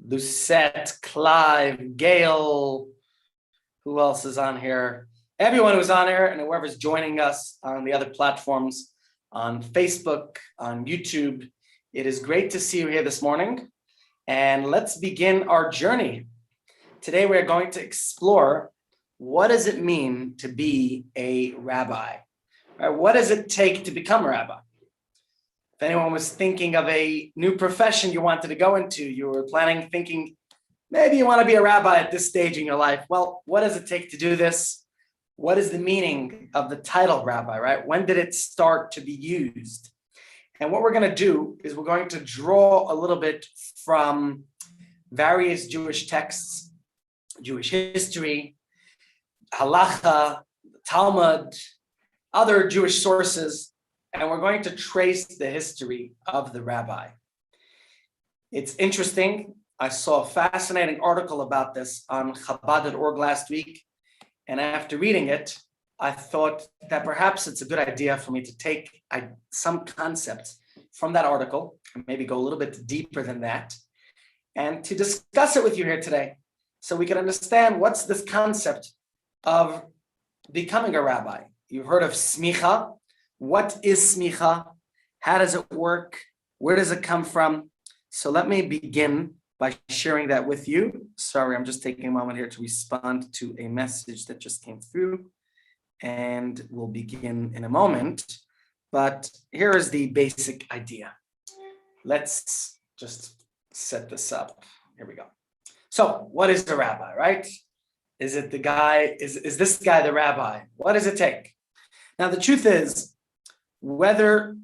Lucette, Clive, Gail. Who else is on here? Everyone who's on here and whoever's joining us on the other platforms, on Facebook, on YouTube. It is great to see you here this morning. And let's begin our journey. Today we're going to explore what does it mean to be a rabbi? Right? What does it take to become a rabbi? If anyone was thinking of a new profession you wanted to go into, you were thinking, maybe you want to be a rabbi at this stage in your life. Well, what does it take to do this? What is the meaning of the title rabbi, right? When did it start to be used? And what we're going to do is we're going to draw a little bit from various Jewish texts, Jewish history, halacha, Talmud, other Jewish sources, and we're going to trace the history of the rabbi. It's interesting. I saw a fascinating article about this on Chabad.org last week, and after reading it, I thought that perhaps it's a good idea for me to take some concepts from that article and maybe go a little bit deeper than that and to discuss it with you here today so we can understand what's this concept of becoming a rabbi. You've heard of smicha. What is smicha? How does it work? Where does it come from? So let me begin by sharing that with you. Sorry, I'm just taking a moment here to respond to a message that just came through, and we'll begin in a moment. But here is the basic idea. Let's just set this up. Here we go. So what is the rabbi, right? Is it the guy, is this guy the rabbi? What does it take? Now, the truth is, let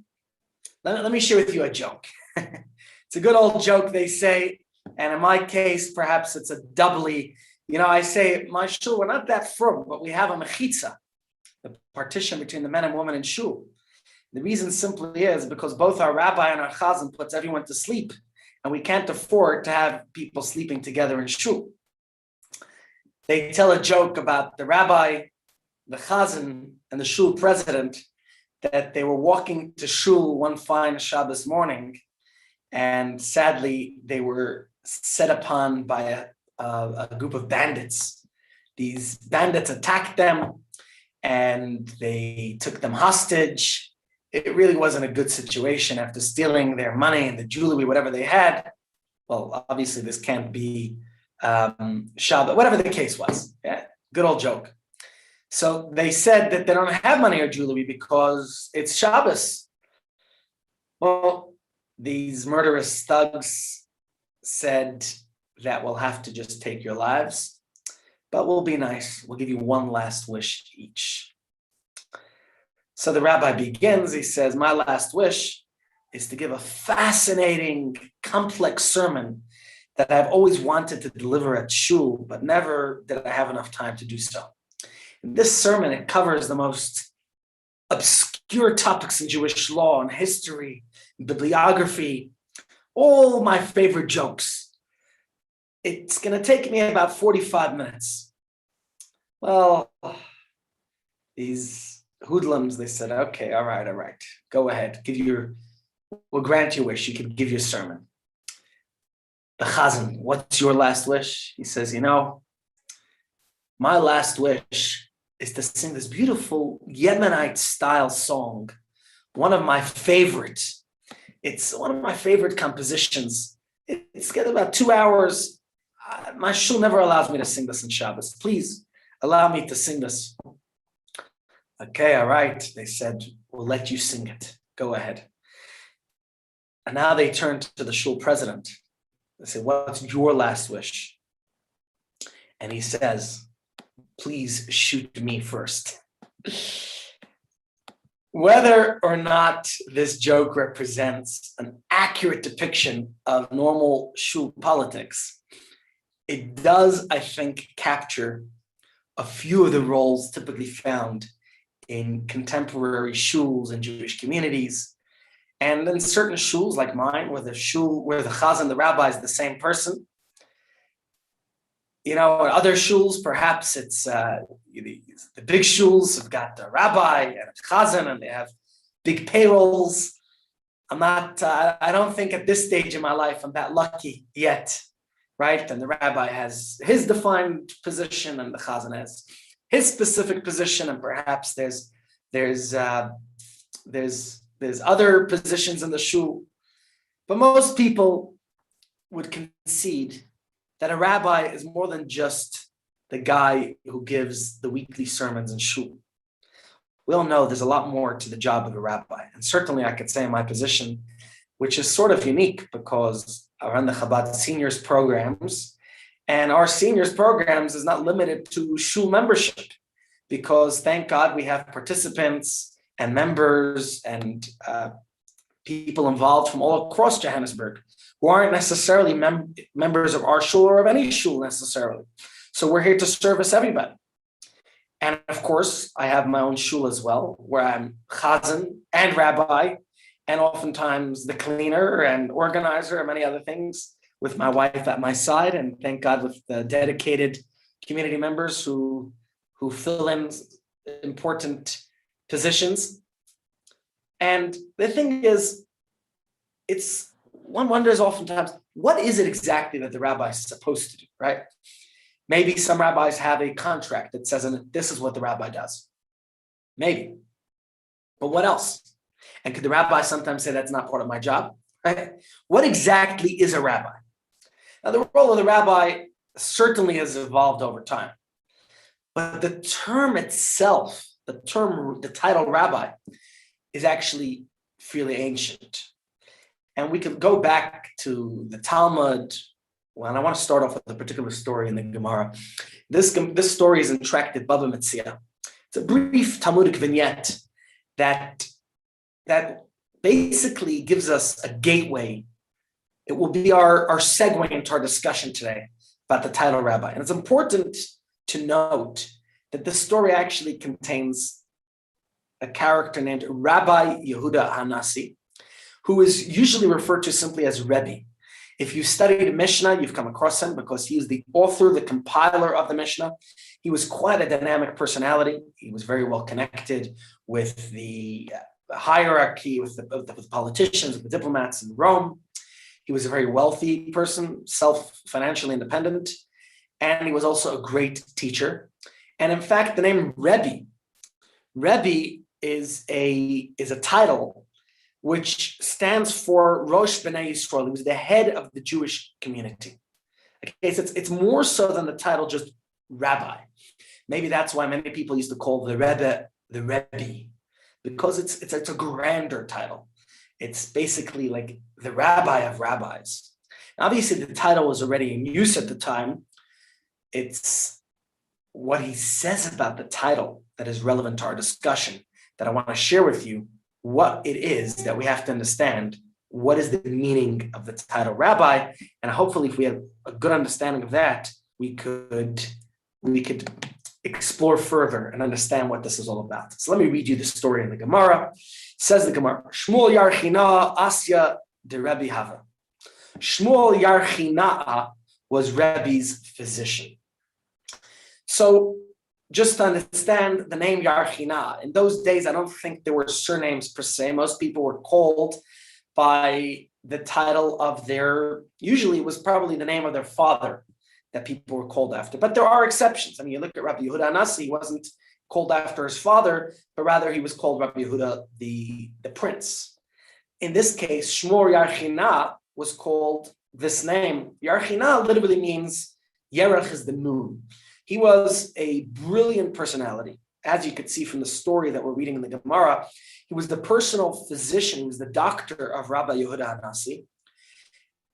me share with you a joke. It's a good old joke, they say, and in my case, perhaps it's a doubly, I say, my shul, we're not that frum, but we have a mechitza, the partition between the men and women in shul. The reason simply is because both our rabbi and our chazan puts everyone to sleep, and we can't afford to have people sleeping together in shul. They tell a joke about the rabbi, the chazan, and the shul president, that they were walking to shul one fine Shabbos morning, and sadly, they were set upon by a group of bandits. These bandits attacked them, and they took them hostage. It really wasn't a good situation after stealing their money and the jewelry, whatever they had. Well, obviously, this can't be Shabbat, whatever the case was. Yeah, good old joke. So they said that they don't have money or jewelry because it's Shabbos. Well, these murderous thugs said that we'll have to just take your lives, but we'll be nice. We'll give you one last wish each. So the rabbi begins, he says, my last wish is to give a fascinating, complex sermon that I've always wanted to deliver at shul, but never did I have enough time to do so. In this sermon, it covers the most obscure topics in Jewish law and history, bibliography, all my favorite jokes. It's going to take me about 45 minutes. Well, these hoodlums, they said, okay, all right, go ahead. We'll grant your wish. You can give your sermon. The chazan, what's your last wish? He says, my last wish is to sing this beautiful Yemenite style song. One of my favorites. It's one of my favorite compositions. It's got about 2 hours. My shul never allows me to sing this in Shabbos. Please allow me to sing this. Okay, all right. They said, we'll let you sing it. Go ahead. And now they turn to the shul president. They say, what's your last wish? And he says, please shoot me first. Whether or not this joke represents an accurate depiction of normal shul politics, it does, I think, capture a few of the roles typically found in contemporary shuls and Jewish communities. And in certain shuls like mine, where the chazan, the rabbi is the same person. In other shuls, perhaps it's the big shuls have got the rabbi and a chazan, and they have big payrolls. I don't think at this stage in my life I'm that lucky yet right? And the rabbi has his defined position, and the chazan has his specific position, and perhaps there's other positions in the shul. But most people would concede that a rabbi is more than just the guy who gives the weekly sermons in shul. We all know there's a lot more to the job of a rabbi. And certainly I could say in my position, which is sort of unique because I run the Chabad seniors programs, and our seniors programs is not limited to shul membership, because thank God we have participants and members and people involved from all across Johannesburg who aren't necessarily members of our shul or of any shul necessarily. So we're here to service everybody. And of course, I have my own shul as well, where I'm chazan and rabbi, and oftentimes the cleaner and organizer and many other things, with my wife at my side. And thank God with the dedicated community members who fill in important positions. And the thing is, one wonders oftentimes, what is it exactly that the rabbi is supposed to do, right? Maybe some rabbis have a contract that says, and this is what the rabbi does. Maybe. But what else? And could the rabbi sometimes say that's not part of my job? Right? What exactly is a rabbi? Now, the role of the rabbi certainly has evolved over time. But the term itself, the title rabbi, is actually fairly ancient. And we could go back to the Talmud. Well, and I want to start off with a particular story in the Gemara. This story is in Tractate Bava Metzia. It's a brief Talmudic vignette that basically gives us a gateway. It will be our segue into our discussion today about the title rabbi. And it's important to note that this story actually contains a character named Rabbi Yehuda Hanasi, who is usually referred to simply as Rebbe. If you studied Mishnah, you've come across him because he is the author, the compiler of the Mishnah. He was quite a dynamic personality. He was very well connected with the hierarchy, with the politicians, with the diplomats in Rome. He was a very wealthy person, financially independent, and he was also a great teacher. And in fact, the name Rebbe is a title which stands for Rosh B'nai Yisrael. He was the head of the Jewish community. Okay, so it's more so than the title just rabbi. Maybe that's why many people used to call the Rebbe the Rebbe, because it's a grander title. It's basically like the rabbi of rabbis. Now, obviously, the title was already in use at the time. It's what he says about the title that is relevant to our discussion that I want to share with you. What it is that we have to understand, what is the meaning of the title rabbi, and hopefully if we have a good understanding of that, we could explore further and understand what this is all about. So let me read you the story in the Gemara. It says the Gemara, Shmuel Yarchina Asya de Rebbe Hava. Shmuel Yarchina was Rebbe's physician. So just to understand the name Yarchina, in those days, I don't think there were surnames per se. Most people were called by the title of usually it was probably the name of their father that people were called after. But there are exceptions. I mean, you look at Rabbi Yehuda Hanasi, he wasn't called after his father, but rather he was called Rabbi Yehuda the prince. In this case, Shmuel Yarchina was called this name. Yarchina literally means Yerach is the moon. He was a brilliant personality. As you could see from the story that we're reading in the Gemara, he was the personal physician, he was the doctor of Rabbi Yehuda Hanasi.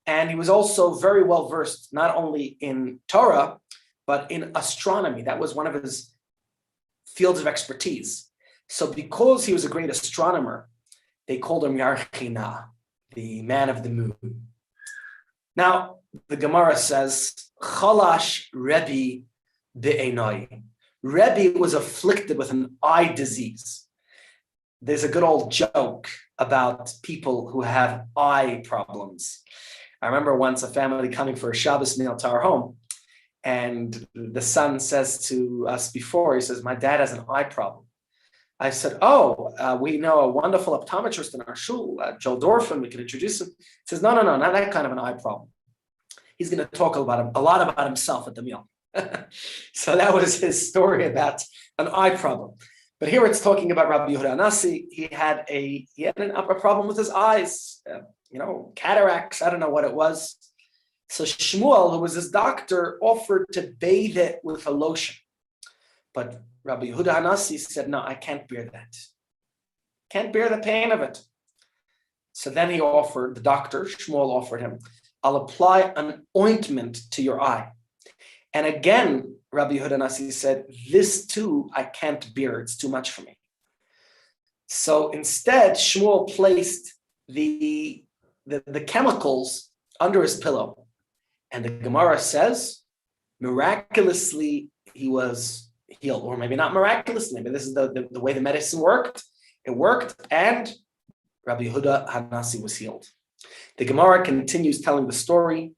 And he was also very well versed, not only in Torah, but in astronomy. That was one of his fields of expertise. So because he was a great astronomer, they called him Yarchina, the man of the moon. Now, the Gemara says, Chalash Rebbe Be'enoi. Rebbe was afflicted with an eye disease. There's a good old joke about people who have eye problems. I remember once a family coming for a Shabbos meal to our home, and the son says to us before, he says, my dad has an eye problem. I said, we know a wonderful optometrist in our shul, Joel Dorfman, we can introduce him. He says, no, not that kind of an eye problem. he's going to talk a lot about himself at the meal. So that was his story about an eye problem. But here it's talking about Rabbi Yehuda Anasi. He had a problem with his eyes, cataracts. I don't know what it was. So Shmuel, who was his doctor, offered to bathe it with a lotion. But Rabbi Yehuda Anasi said, no, I can't bear that. Can't bear the pain of it. So then the doctor, Shmuel offered him, I'll apply an ointment to your eye. And again, Rabbi Yehuda Anasi said, this too, I can't bear. It's too much for me. So instead, Shmuel placed the chemicals under his pillow. And the Gemara says, miraculously, he was healed. Or maybe not miraculously, maybe this is the way the medicine worked. It worked, and Rabbi Yehuda Hanasi was healed. The Gemara continues telling the story.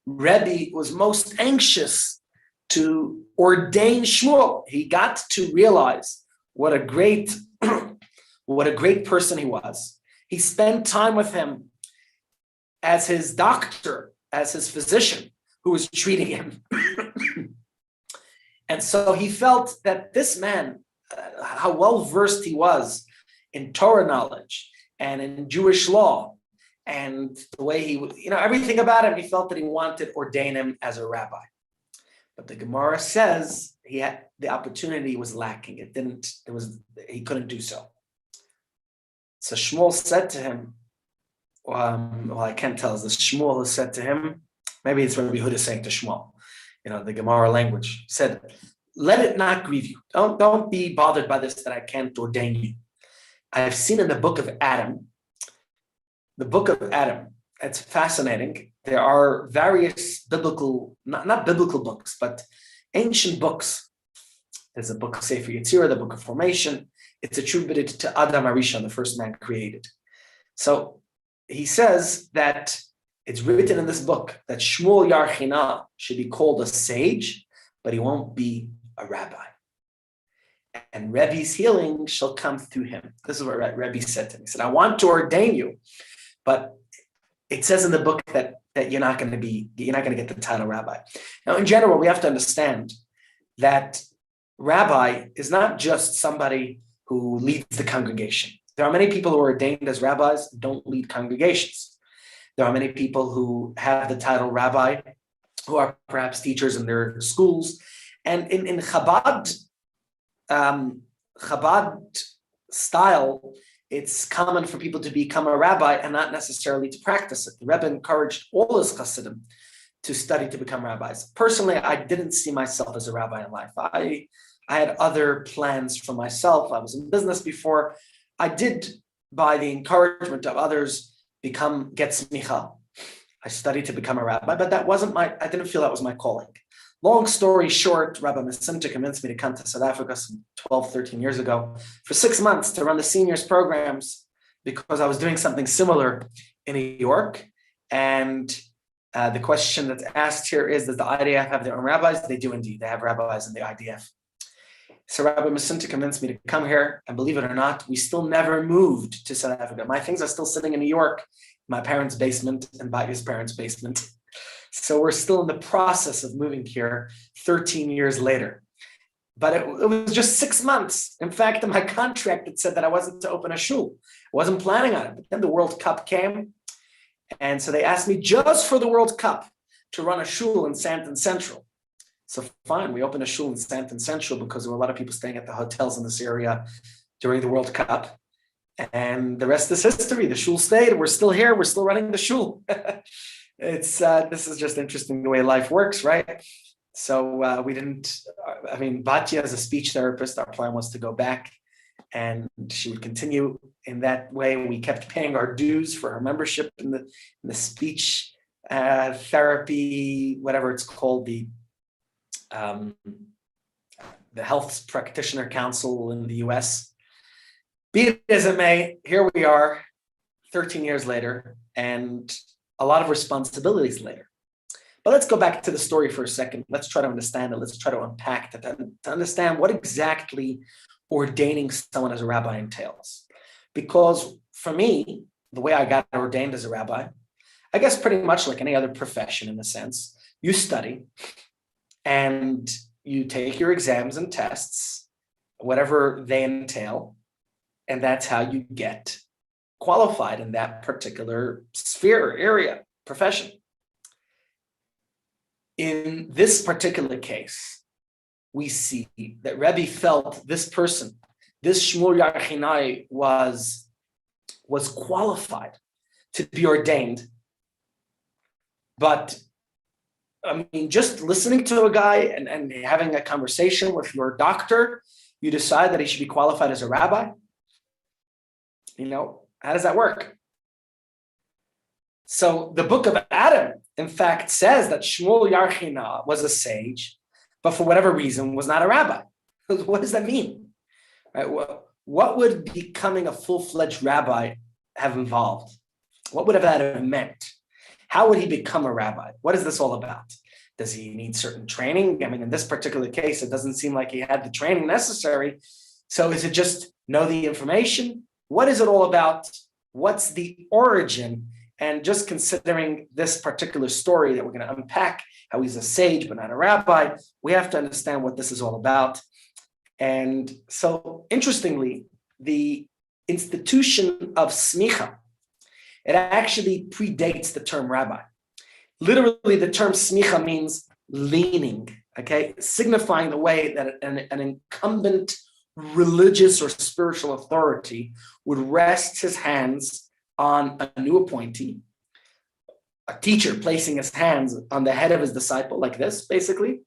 Rebbe was most anxious to ordain Shmuel. He got to realize what a great person he was. He spent time with him as his doctor, as his physician who was treating him. And so he felt that this man, how well versed he was in Torah knowledge and in Jewish law, and the way he, everything about him, he felt that he wanted to ordain him as a rabbi. But the Gemara says the opportunity was lacking. He couldn't do so. So Shmuel said to him, I can't tell us this. Shmuel has said to him, maybe it's Rabbi Yehuda saying to Shmuel, the Gemara language, said, let it not grieve you. Don't be bothered by this that I can't ordain you. I've seen in the book of Adam, it's fascinating. There are various biblical, not biblical books, but ancient books. There's a book of Sefer Yetzirah, the book of Formation. It's attributed to Adam Arishon, the first man created. So he says that it's written in this book that Shmuel Yarchina should be called a sage, but he won't be a rabbi. And Rebbe's healing shall come through him. This is what Rebbe said to me. He said, I want to ordain you, but it says in the book that you're not going to get the title rabbi. Now, in general, we have to understand that rabbi is not just somebody who leads the congregation. There are many people who are ordained as rabbis and don't lead congregations. There are many people who have the title rabbi who are perhaps teachers in their schools. And in Chabad style, it's common for people to become a rabbi and not necessarily to practice it. The Rebbe encouraged all his Hasidim to study to become rabbis. Personally, I didn't see myself as a rabbi in life. I had other plans for myself. I was in business before. I did, by the encouragement of others, get smicha. I studied to become a rabbi, but I didn't feel that was my calling. Long story short, Rabbi Masinta convinced me to come to South Africa some 12, 13 years ago for 6 months to run the seniors programs because I was doing something similar in New York. And the question that's asked here is, does the IDF have their own rabbis? They do indeed. They have rabbis in the IDF. So Rabbi Masinta convinced me to come here, and believe it or not, we still never moved to South Africa. My things are still sitting in New York, my parents' basement and Batia's parents' basement. So we're still in the process of moving here 13 years later. But it was just 6 months. In fact, in my contract, it said that I wasn't to open a shul. I wasn't planning on it. But then the World Cup came. And so they asked me just for the World Cup to run a shul in Santon Central. So fine, we opened a shul in Santon Central because there were a lot of people staying at the hotels in this area during the World Cup. And the rest is history. The shul stayed. We're still here. We're still running the shul. This is just interesting the way life works, right? So Batia, as a speech therapist, our plan was to go back and she would continue in that way. We kept paying our dues for her membership in the speech therapy, whatever it's called, the Health Practitioner Council in the US. Be it as it may, here we are 13 years later and a lot of responsibilities later. But let's go back to the story for a second. Let's try to understand it. Let's try to unpack it to understand what exactly ordaining someone as a rabbi entails. Because for me, the way I got ordained as a rabbi, I guess pretty much like any other profession in a sense. You study and you take your exams and tests, whatever they entail, and that's how you get qualified in that particular sphere, area, profession. In this particular case, we see that Rebbe felt this person, this Shmuel Yarchinai, was qualified to be ordained. But I mean, just listening to a guy and having a conversation with your doctor, you decide that he should be qualified as a rabbi? How does that work? So the book of Adam, in fact, says that Shmuel Yarchina was a sage, but for whatever reason was not a rabbi. What does that mean? Right? What would becoming a full-fledged rabbi have involved? What would that have meant? How would he become a rabbi? What is this all about? Does he need certain training? I mean, in this particular case, it doesn't seem like he had the training necessary. So is it just know the information? What is it all about? What's the origin? And just considering this particular story that we're going to unpack, how he's a sage but not a rabbi, we have to understand what this is all about. And so, interestingly, the institution of smicha, it actually predates the term rabbi. Literally, the term smicha means leaning, okay, signifying the way that an incumbent religious or spiritual authority would rest his hands on a new appointee, a teacher placing his hands on the head of his disciple like this, basically,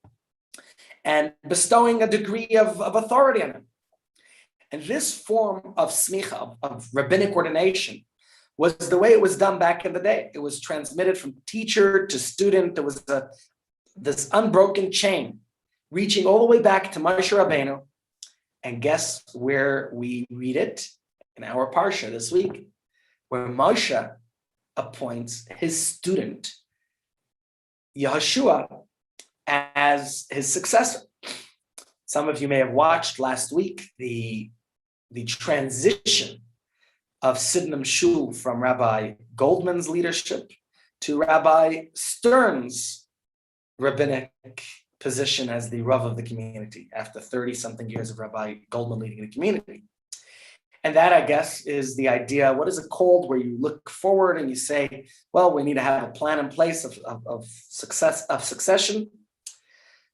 and bestowing a degree of authority on him. And this form of smicha, of rabbinic ordination, was the way it was done back in the day. It was transmitted from teacher to student. There was this unbroken chain reaching all the way back to Moshe Rabbeinu. And guess where we read it? In our parsha this week, where Moshe appoints his student, Yehoshua, as his successor. Some of you may have watched last week the transition of Sydenham Shul from Rabbi Goldman's leadership to Rabbi Stern's rabbinic position as the Rav of the community after 30-something years of Rabbi Goldman leading the community. And that, I guess, is the idea, what is it called, where you look forward and you say, well, we need to have a plan in place of succession.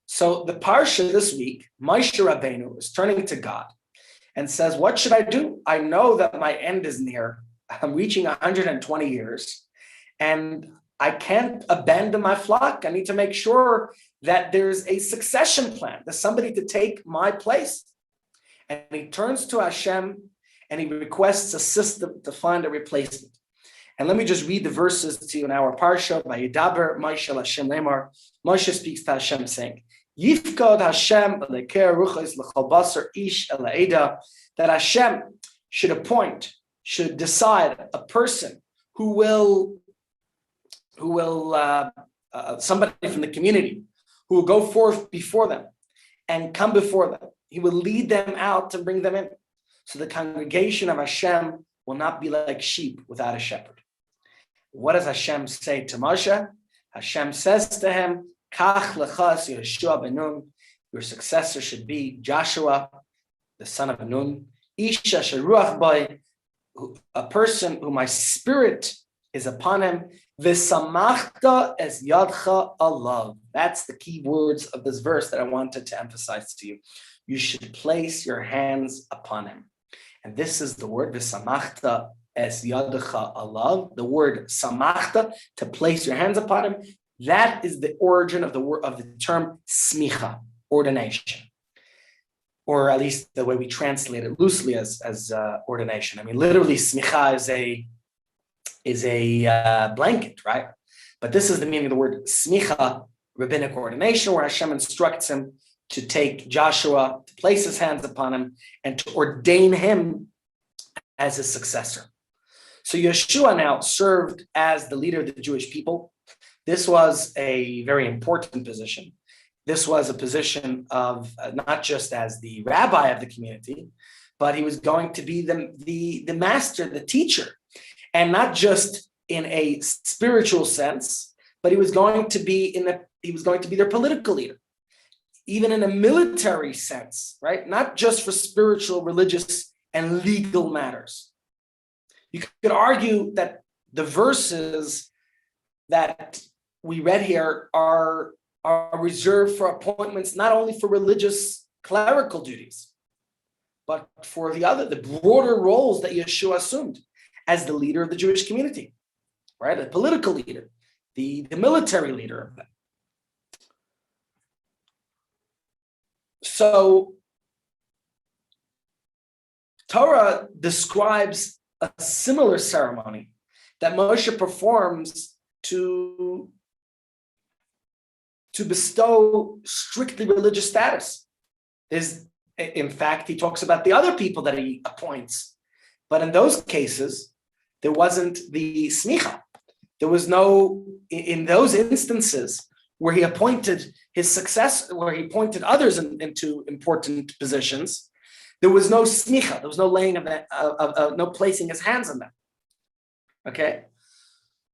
So the parsha this week, Moshe Rabbeinu is turning to God and says, what should I do? I know that my end is near. I'm reaching 120 years and I can't abandon my flock. I need to make sure that there's a succession plan. There's somebody to take my place. And he turns to Hashem and he requests a system to find a replacement. And let me just read the verses to you in our parsha. Vayidaber Moshe Hashem Lemar. Moshe speaks to Hashem saying, Yifkod Hashem leker ruchos l'chol basar ish ela'eda, that Hashem should appoint, should decide a person who will somebody from the community who will go forth before them and come before them. He will lead them out and bring them in. So the congregation of Hashem will not be like sheep without a shepherd. What does Hashem say to Moshe? Hashem says to him, Kach lechas Yehoshua ben Nun, your successor should be Joshua, the son of Nun, Isha sheruach bai, a person who my spirit is upon him, v'samachta es yadcha alav. That's the key words of this verse that I wanted to emphasize to you. You should place your hands upon him. And this is the word, v'samachta es yadcha alav, the word samachta, to place your hands upon him. That is the origin of the word of the term smicha, ordination, or at least the way we translate it loosely as ordination. I mean, literally, smicha is a blanket, right? But this is the meaning of the word smicha, rabbinic ordination, where Hashem instructs him to take Joshua, to place his hands upon him, and to ordain him as his successor. So Yeshua now served as the leader of the Jewish people. This was a very important position. This was a position of not just as the rabbi of the community, but he was going to be the master, the teacher, and not just in a spiritual sense, but he was going to be their political leader, even in a military sense, right? Not just for spiritual, religious, and legal matters. You could argue that the verses that we read here are reserved for appointments not only for religious clerical duties, but for the broader roles that Yeshua assumed as the leader of the Jewish community, right? The political leader, the military leader of that. So Torah describes a similar ceremony that Moshe performs to bestow strictly religious status. In fact, he talks about the other people that he appoints, but in those cases, there wasn't the smicha. There was no, in those instances where he appointed his successor, where he appointed others into important positions, there was no smicha. There was no laying of no placing his hands on them. Okay,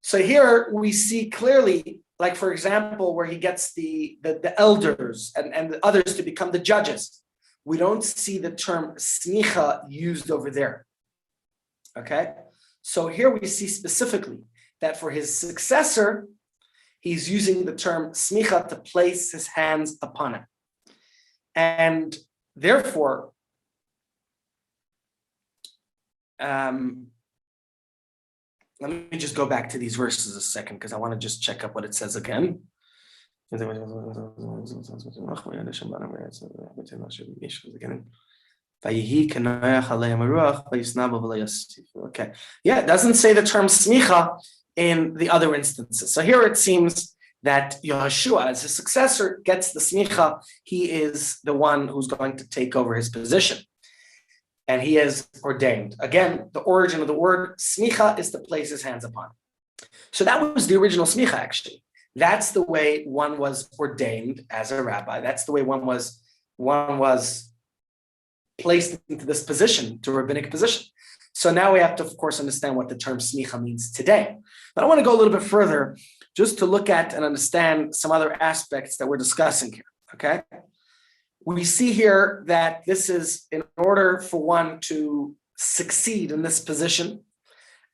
so here we see clearly, like for example, where he gets the elders and the others to become the judges. We don't see the term smicha used over there. Okay, so here we see specifically that for his successor, he's using the term smicha to place his hands upon him. And therefore, let me just go back to these verses a second because I want to just check up what it says again. Okay. Yeah, it doesn't say the term smicha in the other instances. So here it seems that Yehoshua, as his successor, gets the smicha. He is the one who's going to take over his position. And he is ordained. Again, the origin of the word smicha is to place his hands upon. So that was the original smicha, actually. That's the way one was ordained as a rabbi. That's the way one was placed into this position, to rabbinic position. So now we have to, of course, understand what the term smicha means today. But I want to go a little bit further just to look at and understand some other aspects that we're discussing here, okay? We see here that this is, in order for one to succeed in this position,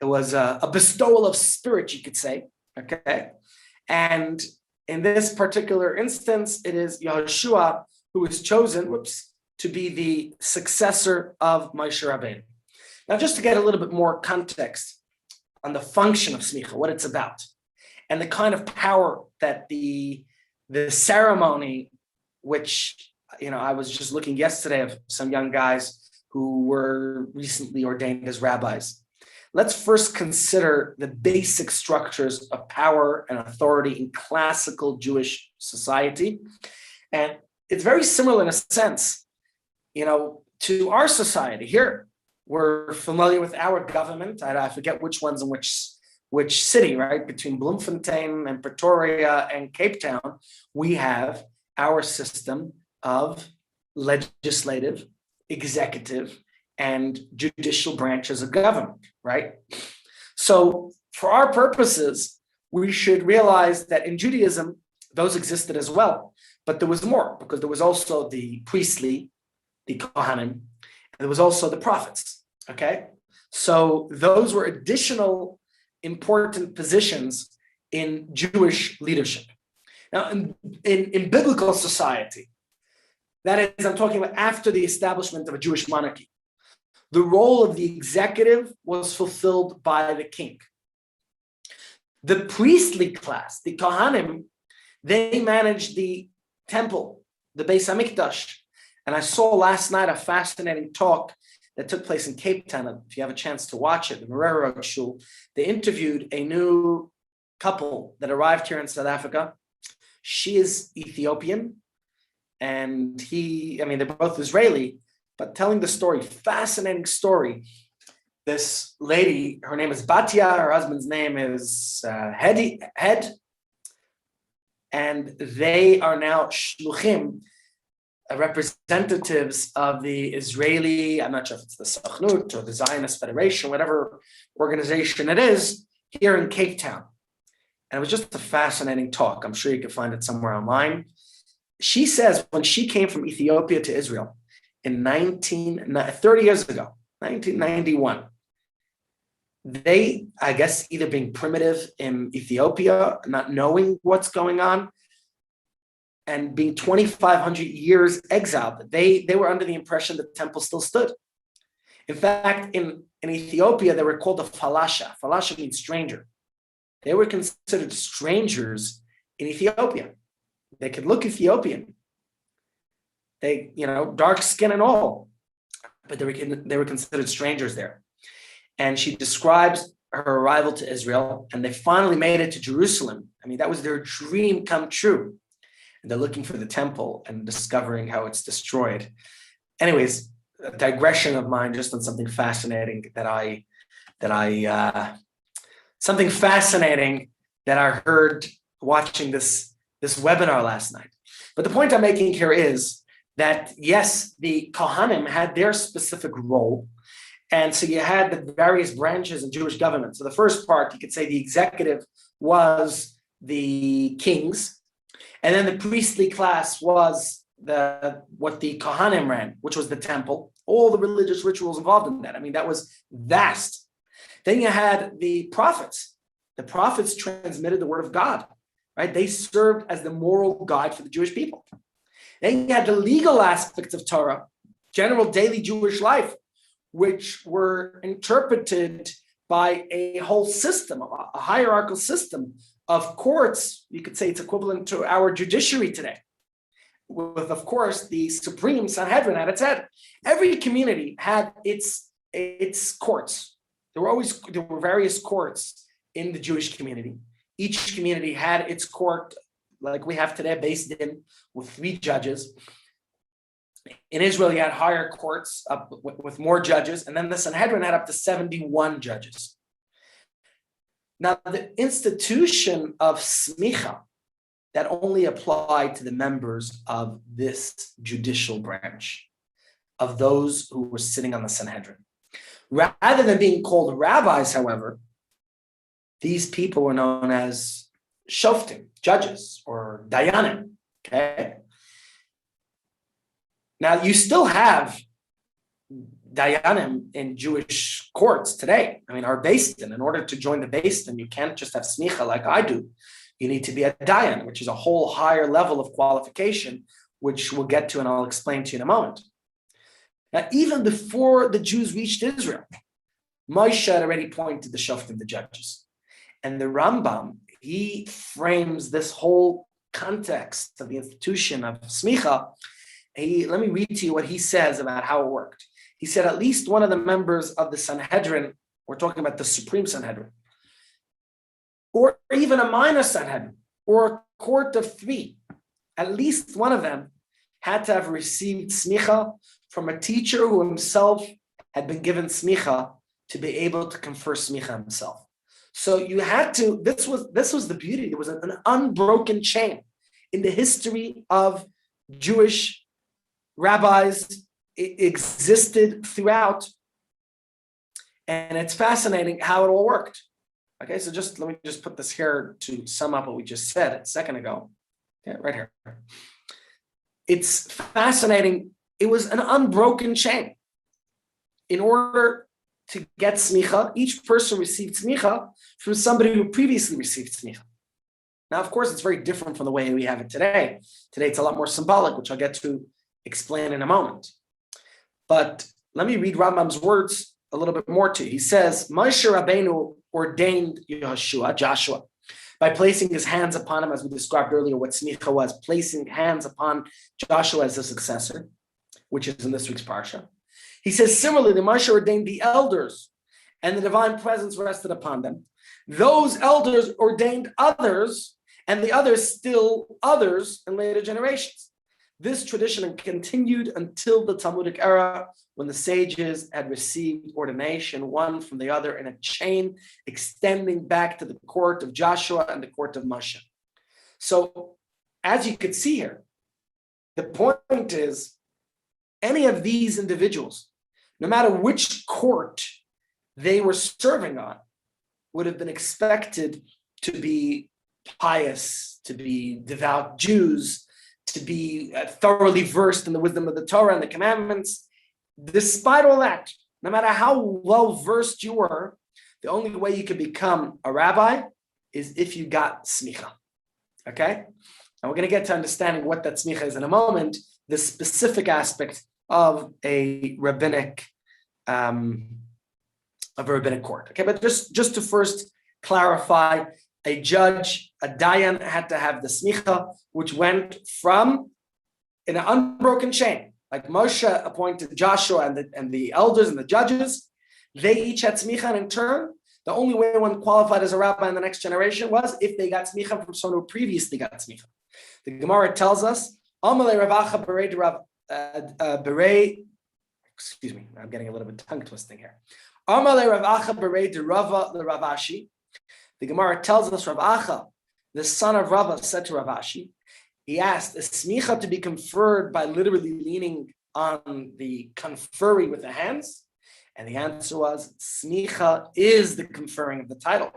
it was a bestowal of spirit, you could say, okay? And in this particular instance, it is Yehoshua who is chosen, to be the successor of Moshe Rabbeinu. Now, just to get a little bit more context on the function of smicha, what it's about, and the kind of power that the ceremony, which, I was just looking yesterday of some young guys who were recently ordained as rabbis. Let's first consider the basic structures of power and authority in classical Jewish society. And it's very similar in a sense, to our society here. We're familiar with our government. I forget which ones in which city, right? Between Bloemfontein and Pretoria and Cape Town, we have our system of legislative, executive, and judicial branches of government, right? So for our purposes, we should realize that in Judaism, those existed as well, but there was more, because there was also the priestly, the Kohanim, and there was also the prophets, okay? So those were additional important positions in Jewish leadership. Now, in biblical society, that is, I'm talking about after the establishment of a Jewish monarchy, the role of the executive was fulfilled by the king. The priestly class, the Kohanim, they managed the temple, the Beis HaMikdash. And I saw last night a fascinating talk that took place in Cape Town. If you have a chance to watch it, the Marero Shul, they interviewed a new couple that arrived here in South Africa. She is Ethiopian, and they're both Israeli, but telling the story, fascinating story. This lady, her name is Batya, her husband's name is Head, and they are now shluchim, representatives of the Israeli, I'm not sure if it's the Sachnut or the Zionist Federation, whatever organization it is, here in Cape Town. And it was just a fascinating talk. I'm sure you can find it somewhere online. She says when she came from Ethiopia to Israel in 30 years ago, 1991, they, I guess, either being primitive in Ethiopia, not knowing what's going on, and being 2,500 years exiled, they were under the impression the temple still stood. In fact, in Ethiopia, they were called a falasha. Falasha means stranger. They were considered strangers in Ethiopia. They could look Ethiopian. They, dark skin and all, but they were considered strangers there. And she describes her arrival to Israel, and they finally made it to Jerusalem. I mean, that was their dream come true. And they're looking for the temple and discovering how it's destroyed. Anyways, a digression of mine just on something fascinating that I heard watching this webinar last night. But the point I'm making here is that, yes, the Kohanim had their specific role. And so you had the various branches in Jewish government. So the first part, you could say the executive was the kings. And then the priestly class was what the Kohanim ran, which was the temple, all the religious rituals involved in that. I mean, that was vast. Then you had the prophets. The prophets transmitted the word of God, right? They served as the moral guide for the Jewish people. Then you had the legal aspects of Torah, general daily Jewish life, which were interpreted by a whole system, a hierarchical system of courts. You could say it's equivalent to our judiciary today, with, of course, the Supreme Sanhedrin at its head. Every community had its courts. There were various courts in the Jewish community. Each community had its court, like we have today, based in with 3 judges. In Israel, you had higher courts up with more judges, and then the Sanhedrin had up to 71 judges. Now, the institution of smicha, that only applied to the members of this judicial branch, of those who were sitting on the Sanhedrin. Rather than being called rabbis, however, these people were known as shoftim, judges, or dayanim, okay? Now, you still have dayanim in Jewish courts today. I mean, our Beis Din, in order to join the Beis Din, you can't just have smicha like I do. You need to be a dayan, which is a whole higher level of qualification, which we'll get to and I'll explain to you in a moment. Now, even before the Jews reached Israel, Moshe had already pointed the shoftim, the judges. And the Rambam, he frames this whole context of the institution of smicha. Let me read to you what he says about how it worked. He said at least one of the members of the Sanhedrin, we're talking about the Supreme Sanhedrin, or even a minor Sanhedrin, or a court of 3, at least one of them had to have received smicha from a teacher who himself had been given smicha to be able to confer smicha himself. So you had to, this was the beauty. There was an unbroken chain in the history of Jewish rabbis. It existed throughout. And it's fascinating how it all worked. Okay, so let me just put this here to sum up what we just said a second ago. Yeah, right here. It's fascinating. It was an unbroken chain. In order to get smicha, each person received smicha from somebody who previously received smicha. Now, of course, it's very different from the way we have it today. Today, it's a lot more symbolic, which I'll get to explain in a moment. But let me read Rambam's words a little bit more to you. He says, Moshe Rabbeinu ordained Joshua, by placing his hands upon him, as we described earlier what smicha was, placing hands upon Joshua as a successor, which is in this week's parsha. He says, similarly, Moshe ordained the elders, and the divine presence rested upon them. Those elders ordained others, and the others still others in later generations. This tradition continued until the Talmudic era, when the sages had received ordination one from the other in a chain extending back to the court of Joshua and the court of Moshe. So, as you could see here, the point is, any of these individuals, no matter which court they were serving on, would have been expected to be pious, to be devout Jews, to be thoroughly versed in the wisdom of the Torah and the commandments. Despite all that, no matter how well versed you were, the only way you could become a rabbi is if you got smicha. Okay? And we're going to get to understanding what that smicha is in a moment, the specific aspect of a rabbinic court. Okay, but just to first clarify, a judge, a dayan, had to have the smicha, which went from in an unbroken chain. Like Moshe appointed Joshua and the elders and the judges, they each had smicha, and in turn, the only way one qualified as a rabbi in the next generation was if they got smicha from someone who previously got smicha. The Gemara tells us, excuse me, I'm getting a little bit tongue twisting here. The Gemara tells us Rav Acha, the son of Rava, said to Rav Ashi, he asked, is smicha to be conferred by literally leaning on the conferring with the hands? And the answer was, smicha is the conferring of the title.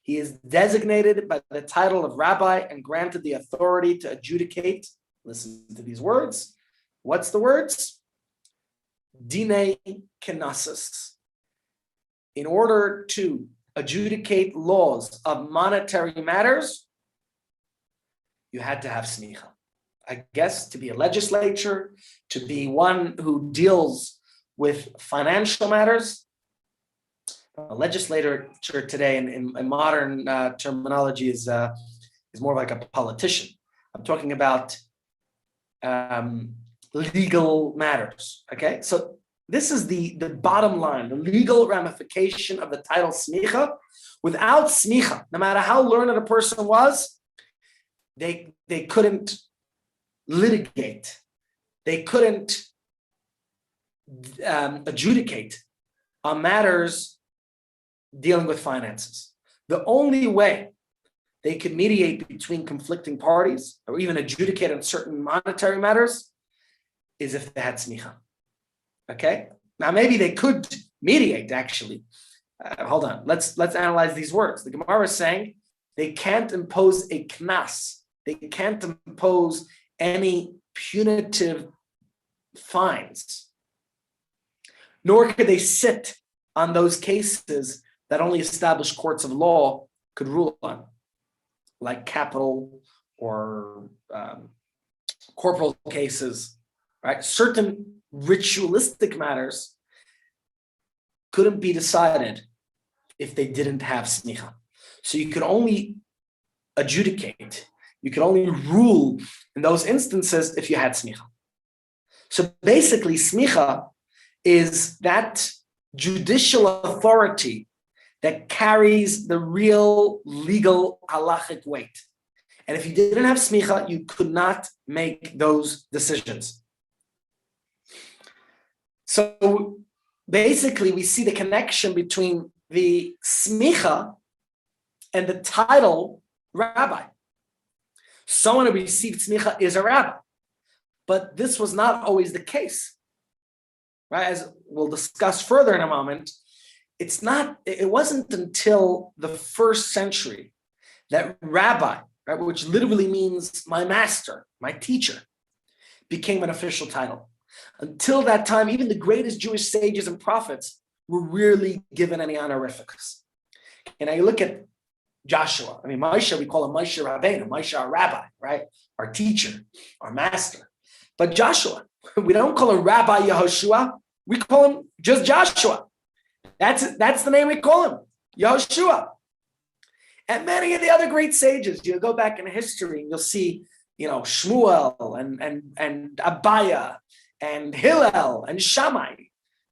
He is designated by the title of rabbi and granted the authority to adjudicate. Listen to these words. What's the words? Dinei kenasus. In order to adjudicate laws of monetary matters, you had to have smicha. I guess to be a legislature, to be one who deals with financial matters. A legislator today in modern terminology is more like a politician. I'm talking about legal matters. Okay, so this is the bottom line, the legal ramification of the title smicha. Without smicha, no matter how learned a person was, they couldn't litigate, they couldn't adjudicate on matters dealing with finances. The only way they could mediate between conflicting parties or even adjudicate on certain monetary matters is if they had smicha. Okay? Now maybe they could mediate actually. Hold on. Let's analyze these words. The Gemara is saying they can't impose a knas. They can't impose any punitive fines. Nor could they sit on those cases that only established courts of law could rule on, like capital or corporal cases, right? Certain ritualistic matters couldn't be decided if they didn't have smicha. So you could only adjudicate, you could only rule in those instances if you had smicha. So basically, smicha is that judicial authority that carries the real legal halachic weight. And if you didn't have smicha, you could not make those decisions. So basically, we see the connection between the smicha and the title rabbi. Someone who received smicha is a rabbi. But this was not always the case. Right? As we'll discuss further in a moment, it wasn't until the first century that rabbi, right, which literally means my master, my teacher, became an official title. Until that time, even the greatest Jewish sages and prophets were rarely given any honorifics. And I look at Joshua. I mean, Moshe, we call him Moshe Rabbeinu, Moshe our rabbi, right? Our teacher, our master. But Joshua, we don't call him Rabbi Yehoshua. We call him just Joshua. That's the name we call him, Yehoshua. And many of the other great sages, you go back in history and you'll see, Shmuel and Abaya and Hillel and Shammai.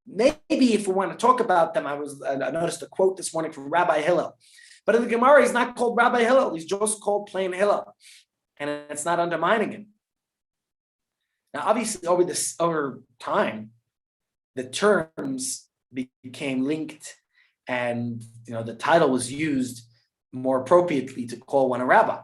Maybe if we want to talk about them, I noticed a quote this morning from Rabbi Hillel. But in the Gemara, he's not called Rabbi Hillel. He's just called plain Hillel. And it's not undermining him. Now, obviously, over time, the terms became linked and the title was used more appropriately to call one a rabbi.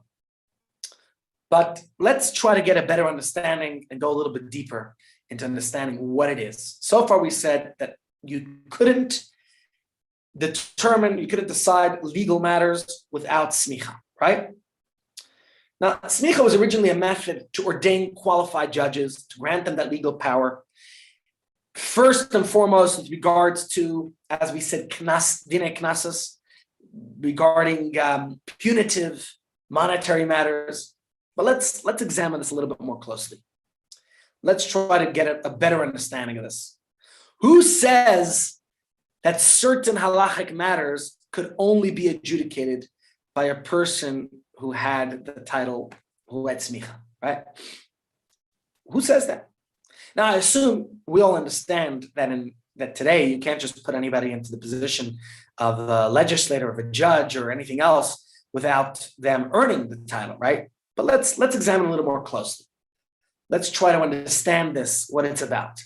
But let's try to get a better understanding and go a little bit deeper into understanding what it is. So far we said that you couldn't you couldn't decide legal matters without smicha, right? Now, smicha was originally a method to ordain qualified judges, to grant them that legal power. First and foremost, with regards to, as we said, dine knasus, regarding punitive monetary matters. But let's examine this a little bit more closely. Let's try to get a better understanding of this. Who says that certain halachic matters could only be adjudicated by a person who had the title, who had smicha, right? Who says that? Now, I assume we all understand that today you can't just put anybody into the position of a legislator, of a judge, or anything else without them earning the title, right? But let's examine a little more closely. Let's try to understand this, what it's about.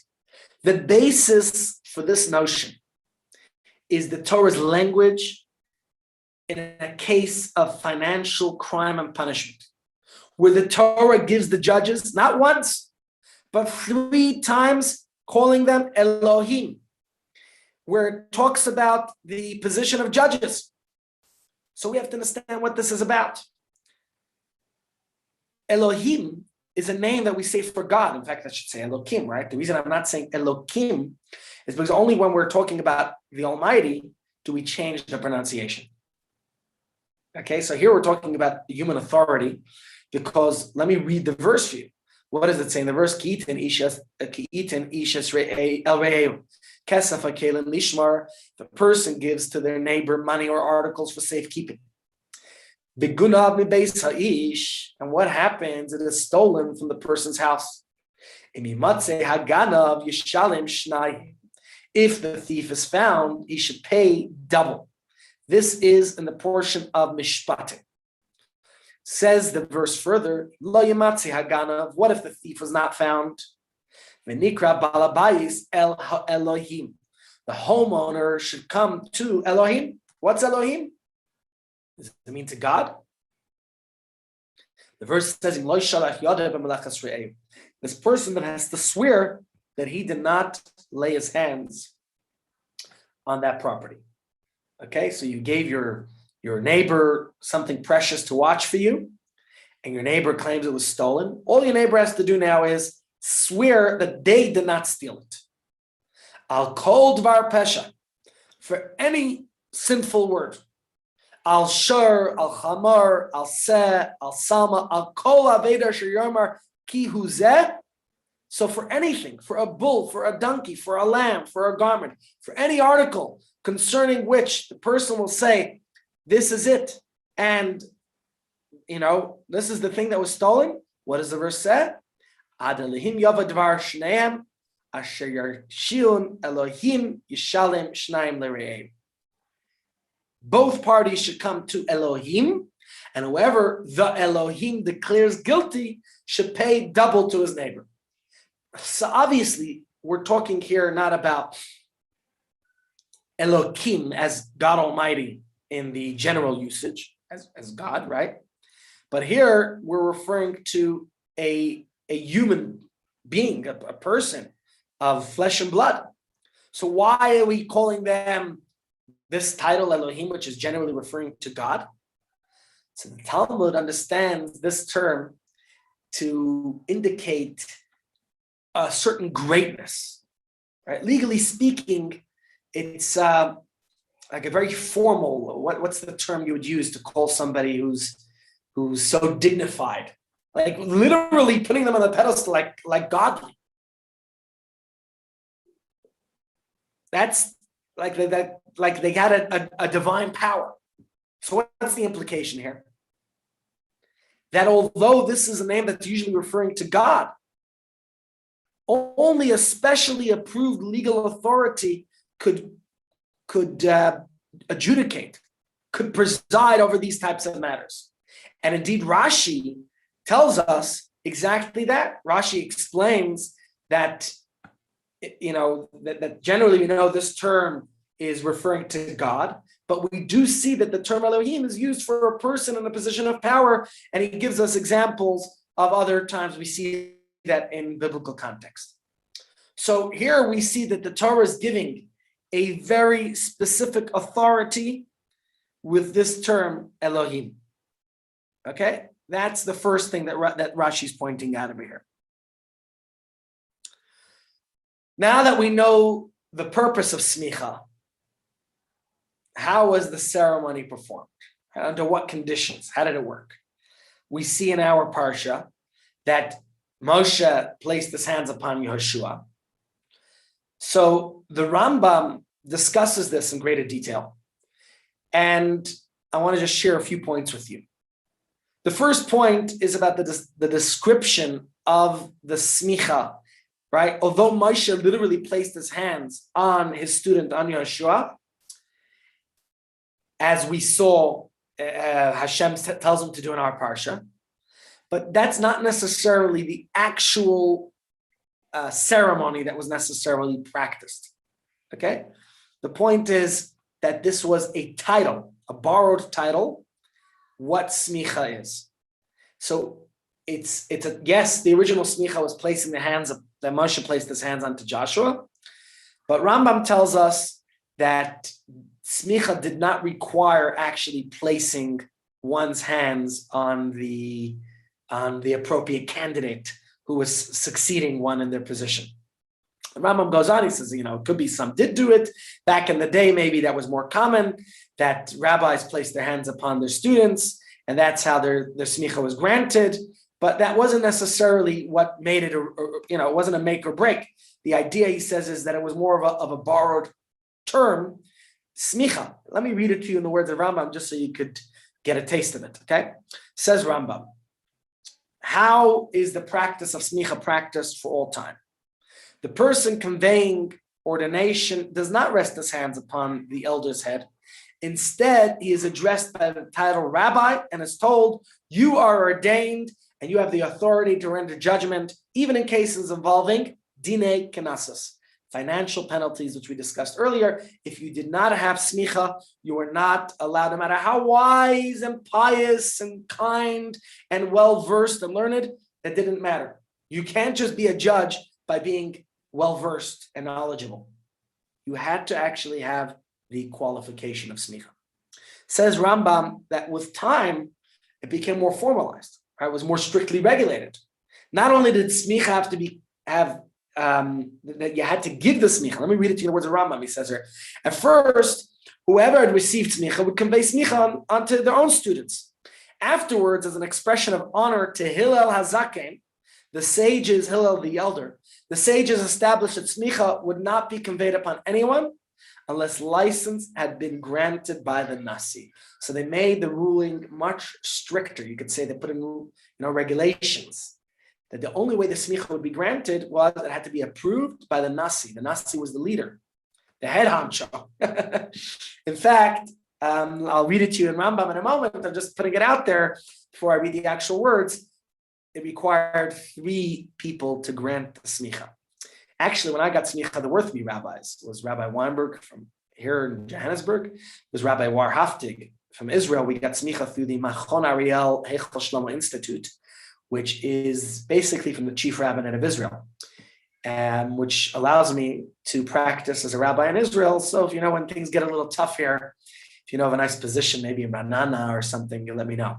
The basis for this notion is the Torah's language in a case of financial crime and punishment, where the Torah gives the judges, not once, but 3 times, calling them Elohim, where it talks about the position of judges. So we have to understand what this is about. Elohim is a name that we say for God. In fact, I should say Elohim, right? The reason I'm not saying Elohim is because only when we're talking about the Almighty do we change the pronunciation. Okay, so here we're talking about human authority, because let me read the verse for you. What does it say in the verse? Ki'itin ishas el re'eu kesef hakelim lishmar. The person gives to their neighbor money or articles for safekeeping. Bigunav mibeis ha'ish, and what happens? It is stolen from the person's house. Imimatze haganav yishalim shnai. If the thief is found, he should pay double. This is in the portion of Mishpatim. Says the verse further, Lo yamatzi haganav. What if the thief was not found? V'nikra balabayis el Elohim. The homeowner should come to Elohim. What's Elohim? Does it mean to God? The verse says, this person that has to swear that he did not lay his hands on that property. Okay, so you gave your neighbor something precious to watch for you, and your neighbor claims it was stolen. All your neighbor has to do now is swear that they did not steal it. Al kol dvar pesha, for any sinful word. Al shur, al chamar, al seh, al salma, al kol aveda sheyomar ki huzeh. So for anything, for a bull, for a donkey, for a lamb, for a garment, for any article concerning which the person will say, this is it, and this is the thing that was stolen. What does the verse say? Adalihim yava dvar shneim asher yarshiun Elohim yishalem shnaim lereim. Both parties should come to Elohim, and whoever the Elohim declares guilty should pay double to his neighbor. So obviously, we're talking here not about Elohim as God Almighty in the general usage, as God, right? But here we're referring to a human being, a person of flesh and blood. So why are we calling them this title Elohim, which is generally referring to God? So the Talmud understands this term to indicate a certain greatness, right? Legally speaking, it's like a very formal. What's the term you would use to call somebody who's so dignified? Like literally putting them on the pedestal, like godly. That's like that. Like they had a divine power. So what's the implication here? That although this is a name that's usually referring to God, only a specially approved legal authority could adjudicate, could preside over these types of matters. And indeed, Rashi tells us exactly that. Rashi explains that, that generally, this term is referring to God, but we do see that the term Elohim is used for a person in a position of power, and he gives us examples of other times we see that in biblical context. So here we see that the Torah is giving a very specific authority with this term Elohim. Okay, that's the first thing that Rashi's pointing out over here. Now that we know the purpose of smicha, how was the ceremony performed? Under what conditions? How did it work? We see in our parsha that Moshe placed his hands upon Yehoshua. So the Rambam discusses this in greater detail. And I want to just share a few points with you. The first point is about the description of the smicha, right? Although Moshe literally placed his hands on his student, on Yehoshua, as we saw Hashem tells him to do in our parsha, but that's not necessarily the actual ceremony that was necessarily practiced. Okay, the point is that this was a title, a borrowed title. What smicha is? So it's a yes. The original smicha was placing the hands of that Moshe placed his hands onto Joshua, but Rambam tells us that smicha did not require actually placing one's hands on the appropriate candidate who was succeeding one in their position. The Rambam goes on, he says, it could be some did do it. Back in the day, maybe that was more common, that rabbis placed their hands upon their students, and that's how their smicha was granted. But that wasn't necessarily what made it, it wasn't a make or break. The idea, he says, is that it was more of a borrowed term, smicha. Let me read it to you in the words of Rambam, just so you could get a taste of it, okay? Says Rambam, how is the practice of smicha practiced for all time? The person conveying ordination does not rest his hands upon the elder's head. Instead, he is addressed by the title rabbi and is told, you are ordained and you have the authority to render judgment, even in cases involving dinei kenasas, financial penalties, which we discussed earlier. If you did not have smicha, you were not allowed, no matter how wise and pious and kind and well-versed and learned, that didn't matter. You can't just be a judge by being well-versed and knowledgeable. You had to actually have the qualification of smicha. Says Rambam that with time, it became more formalized, right? It was more strictly regulated. Not only did smicha have to that you had to give the smicha. Let me read it to you in the words of Rambam. He says here, at first, whoever had received smicha would convey smicha onto their own students. Afterwards, as an expression of honor to Hillel Hazaken, the sages, Hillel the elder, the sages established that smicha would not be conveyed upon anyone unless license had been granted by the Nasi. So they made the ruling much stricter. You could say they put in regulations. That the only way the smicha would be granted was it had to be approved by the Nasi. The Nasi was the leader, the head honcho. In fact, I'll read it to you in Rambam in a moment. I'm just putting it out there before I read the actual words. It required 3 people to grant the smicha. Actually, when I got smicha, there were 3 rabbis. It was Rabbi Weinberg from here in Johannesburg. It was Rabbi War Haftig from Israel. We got smicha through the Machon Ariel Heichel Shlomo Institute, which is basically from the chief rabbinate of Israel, which allows me to practice as a rabbi in Israel. So if when things get a little tough here, if you have a nice position, maybe in Ranana or something, you let me know.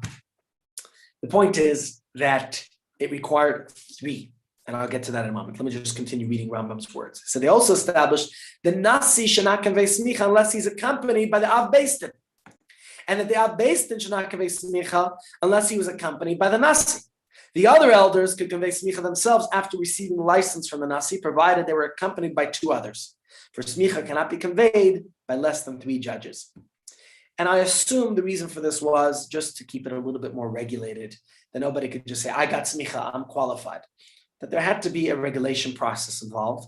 The point is that it required 3, and I'll get to that in a moment. Let me just continue reading Rambam's words. So they also established the Nasi should not convey smicha unless he's accompanied by the Av Beis Din, and that the Av Beis Din should not convey smicha unless he was accompanied by the Nasi. The other elders could convey smicha themselves after receiving license from the Nasi, provided they were accompanied by 2 others. For smicha cannot be conveyed by less than 3 judges. And I assume the reason for this was just to keep it a little bit more regulated, that nobody could just say, I got smicha, I'm qualified. That there had to be a regulation process involved.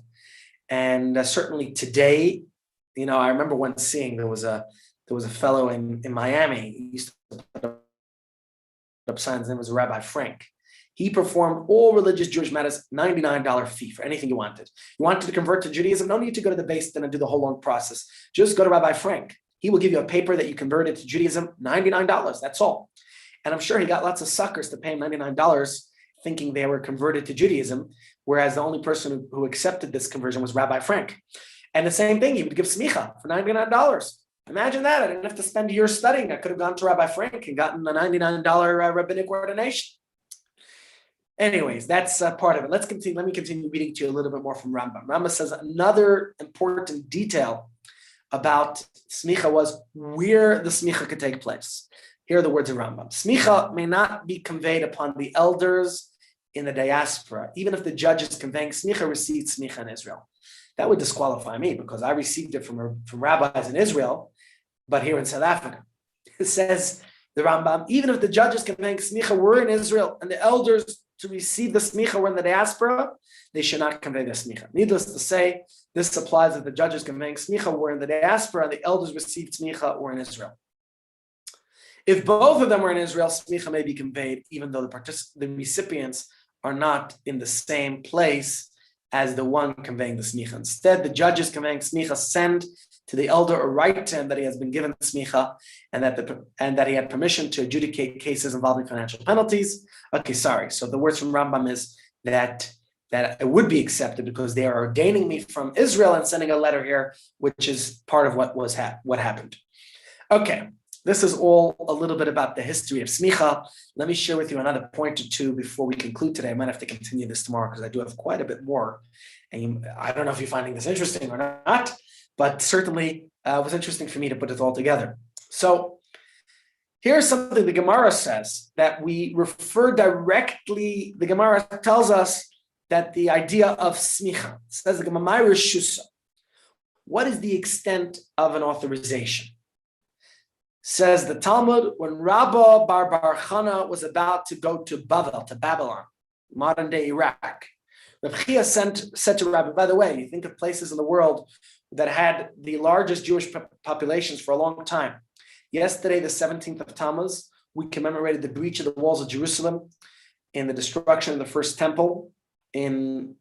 And certainly today, I remember once seeing there was a fellow in Miami. He used to put up signs. His name was Rabbi Frank. He performed all religious Jewish matters, $99 fee for anything you wanted. You wanted to convert to Judaism, no need to go to the Beis Din and do the whole long process. Just go to Rabbi Frank. He will give you a paper that you converted to Judaism, $99, that's all. And I'm sure he got lots of suckers to pay him $99 thinking they were converted to Judaism, whereas the only person who accepted this conversion was Rabbi Frank. And the same thing, he would give smicha for $99. Imagine that. I didn't have to spend years studying. I could have gone to Rabbi Frank and gotten a $99 rabbinic ordination. Anyways, that's part of it. Let me continue reading to you a little bit more from Rambam. Rambam says another important detail about smicha was where the smicha could take place. Here are the words of Rambam. Smicha may not be conveyed upon the elders in the diaspora, even if the judge is conveying smicha, received smicha in Israel. That would disqualify me because I received it from rabbis in Israel, but here in South Africa. It says, the Rambam, even if the judges conveying smicha were in Israel and the elders to receive the smicha were in the diaspora, they should not convey the smicha. Needless to say, this applies if the judges conveying smicha were in the diaspora and the elders received smicha were in Israel. If both of them were in Israel, smicha may be conveyed, even though the recipients are not in the same place as the one conveying the smicha. Instead, the judges conveying smicha send to the elder or write to him that he has been given smicha and that he had permission to adjudicate cases involving financial penalties. Okay, sorry. So the words from Rambam is that it would be accepted because they are ordaining me from Israel and sending a letter here, which is part of what happened. Okay, this is all a little bit about the history of smicha. Let me share with you another point or two before we conclude today. I might have to continue this tomorrow because I do have quite a bit more. And I don't know if you're finding this interesting or not, but certainly it was interesting for me to put it all together. So here's something the Gemara says that we refer directly. The Gemara tells us that the idea of smicha says the Gemara Shusa. What is the extent of an authorization? Says the Talmud, when Rabba Bar Chana was about to go to Babylon, modern day Iraq, Reb Chia said to Rabbi, by the way, you think of places in the world that had the largest Jewish populations for a long time. Yesterday, the 17th of Tammuz, we commemorated the breach of the walls of Jerusalem in the destruction of the first temple in,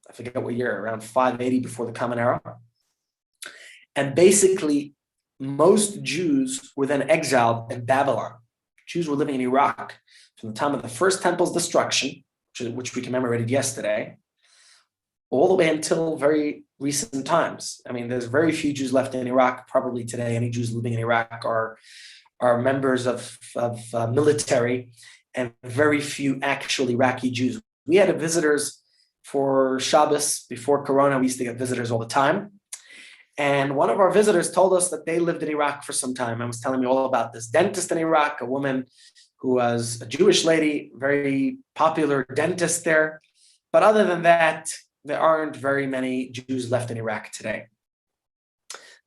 I forget what year, around 580 before the Common Era. And basically, most Jews were then exiled in Babylon. Jews were living in Iraq from the time of the first temple's destruction, which we commemorated yesterday, all the way until very recent times. I mean, there's very few Jews left in Iraq. Probably today, any Jews living in Iraq are members of military, and very few actual Iraqi Jews. We had visitors for Shabbos before Corona. We used to get visitors all the time. And one of our visitors told us that they lived in Iraq for some time and was telling me all about this dentist in Iraq, a woman who was a Jewish lady, very popular dentist there. But other than that, there aren't very many Jews left in Iraq today.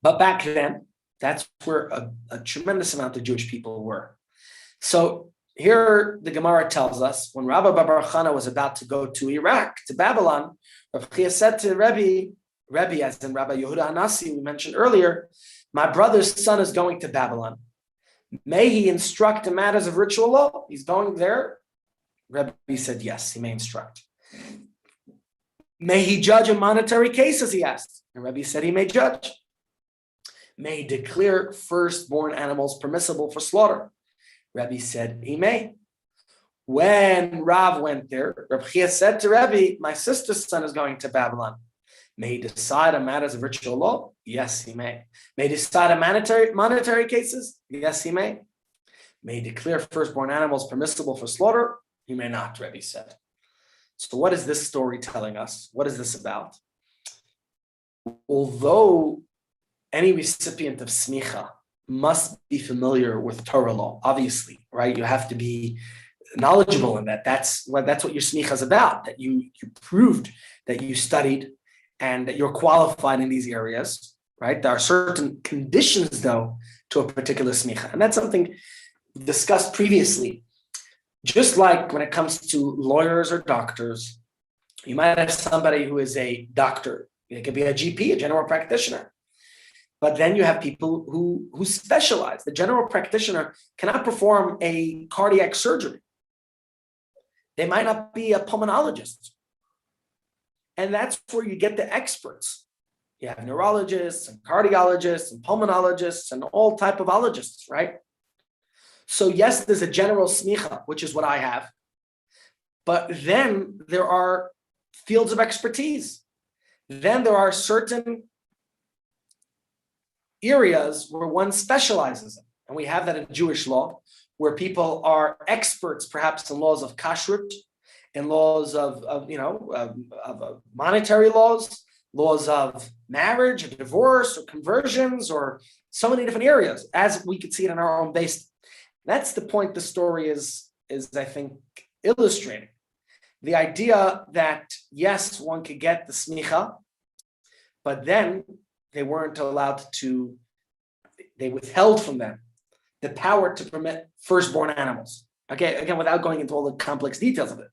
But back then, that's where a tremendous amount of Jewish people were. So here the Gemara tells us, when Rabbi Bar Chana was about to go to Iraq, to Babylon, Rav Chia said to Rebbe, as in Rabbi Yehuda Hanassi, we mentioned earlier, my brother's son is going to Babylon. May he instruct in matters of ritual law? He's going there. Rebbe said, yes, he may instruct. May he judge in monetary cases, he asked. And Rebbe said he may judge. May he declare firstborn animals permissible for slaughter? Rebbe said he may. When Rav went there, Reb Chia said to Rebbe, my sister's son is going to Babylon. May he decide on matters of ritual law? Yes, he may. May he decide on monetary cases? Yes, he may. May he declare firstborn animals permissible for slaughter? He may not, Rebbe said. So what is this story telling us? What is this about? Although any recipient of smicha must be familiar with Torah law, obviously, right? You have to be knowledgeable in that. That's what your smicha is about, that you proved that you studied and that you're qualified in these areas, right? There are certain conditions, though, to a particular smicha. And that's something discussed previously. Just like when it comes to lawyers or doctors, you might have somebody who is a doctor. It could be a GP, a general practitioner. But then you have people who specialize. The general practitioner cannot perform a cardiac surgery. They might not be a pulmonologist. And that's where you get the experts. You have neurologists and cardiologists and pulmonologists and all type of ologists, right? So yes, there's a general smicha, which is what I have. But then there are fields of expertise. Then there are certain areas where one specializes in. And we have that in Jewish law, where people are experts, perhaps in laws of kashrut, in laws of monetary laws, laws of marriage, or divorce, or conversions, or so many different areas, as we could see it in our own base. That's the point the story is I think, illustrating. The idea that, yes, one could get the smicha, but then they withheld from them the power to permit firstborn animals. Okay, again, without going into all the complex details of it.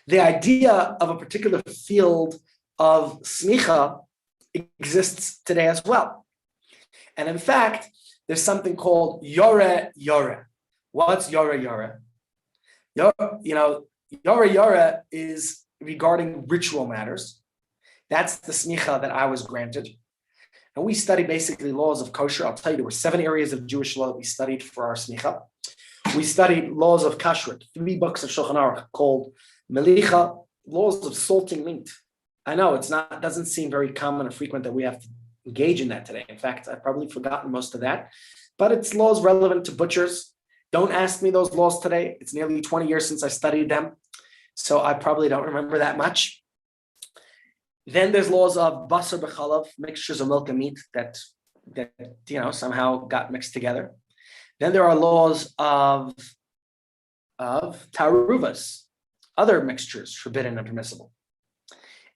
The idea of a particular field of smicha exists today as well. And in fact, there's something called yore yore. What's yore yore? Yore yore is regarding ritual matters. That's the smicha that I was granted. And we study basically laws of kosher. I'll tell you, there were 7 areas of Jewish law that we studied for our smicha. We studied laws of kashrut, 3 books of Shulchan Aruch called Melicha, laws of salting meat. I know it doesn't seem very common or frequent that we have to engage in that today. In fact, I've probably forgotten most of that, but it's laws relevant to butchers. Don't ask me those laws today. It's nearly 20 years since I studied them, so I probably don't remember that much. Then there's laws of basar b'chalav, mixtures of milk and meat that somehow got mixed together. Then there are laws of taruvas, other mixtures forbidden and permissible.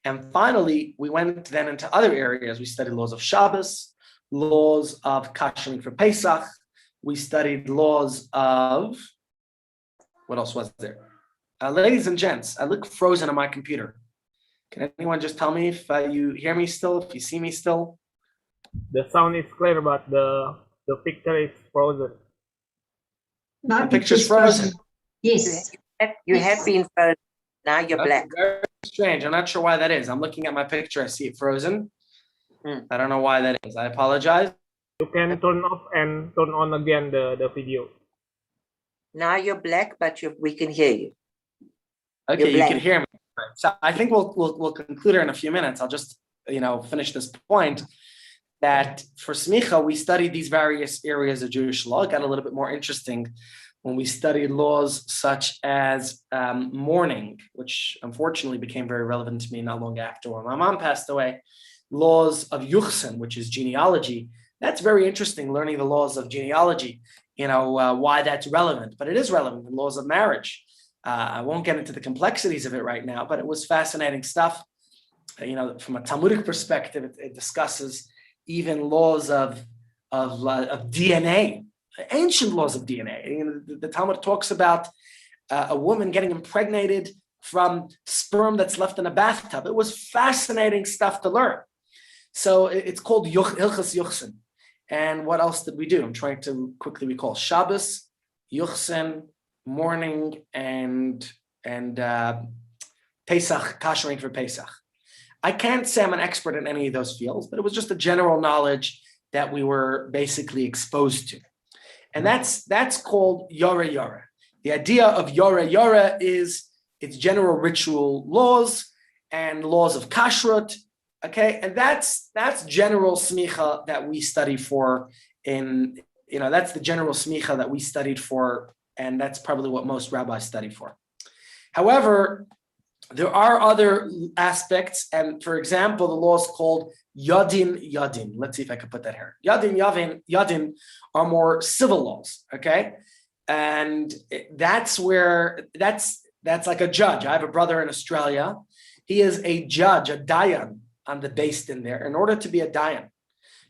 And finally, we went then into other areas. We studied laws of Shabbos, laws of kashering for Pesach. We studied laws of, what else was there? Ladies and gents, I look frozen on my computer. Can anyone just tell me if you hear me still, if you see me still? The sound is clear, but the picture is frozen. The picture's frozen. Yes. You have been frozen. Now you're black. Very strange. I'm not sure why that is. I'm looking at my picture. I see it frozen. I don't know why that is. I apologize. You can turn off and turn on again the video. Now you're black, but we can hear you. Okay, you can hear me. So I think we'll conclude here in a few minutes. I'll just finish this point that for smicha we studied these various areas of Jewish law. It got a little bit more interesting when we studied laws such as mourning, which unfortunately became very relevant to me not long after when my mom passed away. Laws of yuchsin, which is genealogy. That's very interesting, learning the laws of genealogy, why that's relevant, but it is relevant in laws of marriage. I won't get into the complexities of it right now, but it was fascinating stuff. From a Talmudic perspective, it discusses even laws of DNA, ancient laws of DNA. The Talmud talks about a woman getting impregnated from sperm that's left in a bathtub. It was fascinating stuff to learn. So it's called Hilchas Yuchsin. And what else did we do? I'm trying to quickly recall. Shabbos, Yuchsin, mourning, and Pesach, kashering for Pesach. I can't say I'm an expert in any of those fields, but it was just a general knowledge that we were basically exposed to. And that's called Yore Yore. The idea of Yore Yore is its general ritual laws and laws of kashrut. Okay, and that's general smicha that we study for that's the general smicha that we studied for, and that's probably what most rabbis study for. However, there are other aspects, and for example, the law is called Yadin. Let's see if I can put that here. Yadin are more civil laws, okay? And that's like a judge. I have a brother in Australia. He is a judge, a dayan, based in there. In order to be a dayan,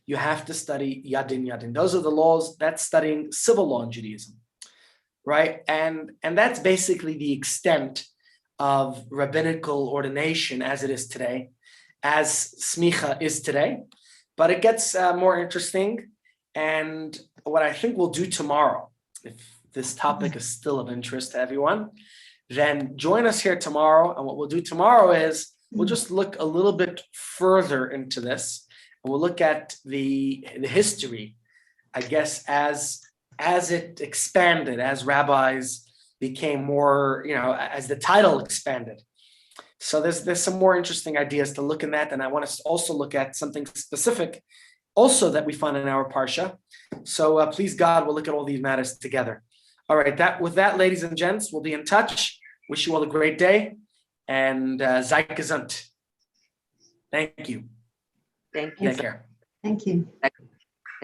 you have to study Yadin. Those are the laws. That's studying civil law in Judaism, right? And that's basically the extent of rabbinical ordination as it is today, as smicha is today. But it gets more interesting. And what I think we'll do tomorrow, if this topic is still of interest to everyone, then join us here tomorrow. And what we'll do tomorrow is we'll just look a little bit further into this. And we'll look at the history, I guess, as it expanded, as rabbis became more, as the title expanded. So there's some more interesting ideas to look in that. And I want us to also look at something specific also that we find in our Parsha. So please God, we'll look at all these matters together. All right, with that, ladies and gents, we'll be in touch. Wish you all a great day, and sei gesund. Thank you. Thank you. Take care. Thank you.